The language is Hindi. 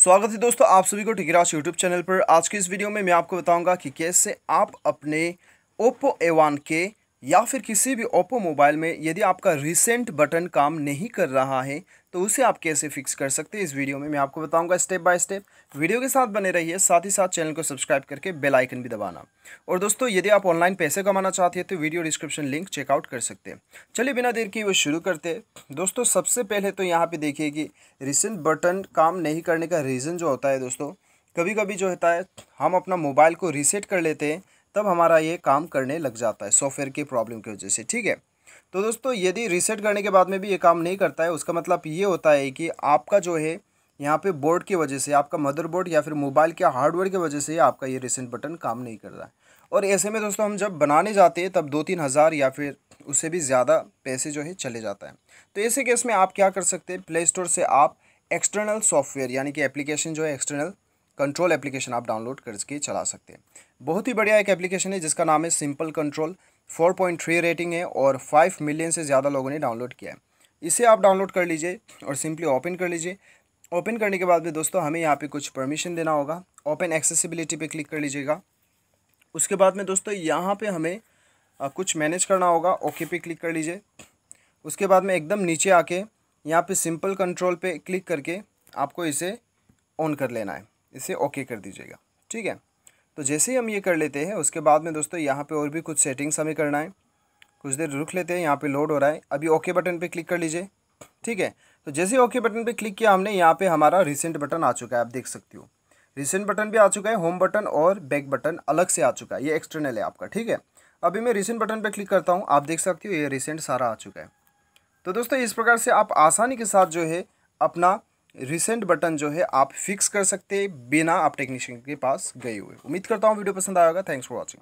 स्वागत है दोस्तों आप सभी को टिकराज यूट्यूब चैनल पर। आज की इस वीडियो में मैं आपको बताऊंगा कि कैसे आप अपने OPPO A1K या फिर किसी भी OPPO मोबाइल में यदि आपका रिसेंट बटन काम नहीं कर रहा है तो उसे आप कैसे फिक्स कर सकते हैं। इस वीडियो में मैं आपको बताऊंगा स्टेप बाय स्टेप। वीडियो के साथ बने रहिए, साथ ही साथ चैनल को सब्सक्राइब करके बेल आइकन भी दबाना। और दोस्तों यदि आप ऑनलाइन पैसे कमाना चाहते हैं तो वीडियो डिस्क्रिप्शन लिंक चेकआउट कर सकते हैं। चलिए बिना देर किए वो शुरू करते हैं। दोस्तों सबसे पहले तो यहाँ पे देखिए कि रिसेंट बटन काम नहीं करने का रीज़न जो होता है दोस्तों, कभी कभी जो होता है हम अपना मोबाइल को रीसेट कर लेते हैं तब हमारा ये काम करने लग जाता है सॉफ्टवेयर की प्रॉब्लम की वजह से। ठीक है, तो दोस्तों यदि रीसेट करने के बाद में भी ये काम नहीं करता है उसका मतलब ये होता है कि आपका जो है यहाँ पे बोर्ड की वजह से, आपका मदरबोर्ड या फिर मोबाइल के हार्डवेयर की वजह से आपका ये रीसेंट बटन काम नहीं कर रहा है। और ऐसे में दोस्तों हम जब बनाने जाते हैं तब 2-3 हज़ार या फिर उससे भी ज़्यादा पैसे जो है चले जाता है। तो ऐसे केस में आप क्या कर सकते हैं, प्ले स्टोर से आप एक्सटर्नल सॉफ्टवेयर यानी कि एप्लीकेशन जो है एक्सटर्नल कंट्रोल एप्लीकेशन आप डाउनलोड करके चला सकते हैं। बहुत ही बढ़िया एक एप्लीकेशन है जिसका नाम है सिंपल कंट्रोल। 4.3 रेटिंग है और 5 मिलियन से ज़्यादा लोगों ने डाउनलोड किया है। इसे आप डाउनलोड कर लीजिए और सिंपली ओपन कर लीजिए। ओपन करने के बाद भी दोस्तों हमें यहाँ पे कुछ परमिशन देना होगा। ओपन एक्सेसिबिलिटी पे क्लिक कर लीजिएगा। उसके बाद में दोस्तों यहाँ पे हमें कुछ मैनेज करना होगा। ओके पे क्लिक कर लीजिए। उसके बाद में एकदम नीचे आके यहाँ पे सिंपल कंट्रोल पे क्लिक करके आपको इसे ऑन कर लेना है, इसे ओके कर दीजिएगा। ठीक है, तो जैसे ही हम ये कर लेते हैं उसके बाद में दोस्तों यहाँ पे और भी कुछ सेटिंग्स हमें करना है। कुछ देर रुक लेते हैं, यहाँ पे लोड हो रहा है। अभी ओके बटन पे क्लिक कर लीजिए। ठीक है, तो जैसे ही ओके बटन पे क्लिक किया हमने, यहाँ पे हमारा रिसेंट बटन आ चुका है। आप देख सकते हो रिसेंट बटन भी आ चुका है, होम बटन और बैक बटन अलग से आ चुका है। ये एक्सटर्नल है आपका। ठीक है, अभी मैं रिसेंट बटन पे क्लिक करता हूँ, आप देख सकते हो ये रिसेंट सारा आ चुका है। तो दोस्तों इस प्रकार से आप आसानी के साथ जो है अपना रिसेंट बटन जो है आप फिक्स कर सकते हैं बिना आप टेक्नीशियन के पास गए हुए। उम्मीद करता हूँ वीडियो पसंद आएगा। Thanks for watching.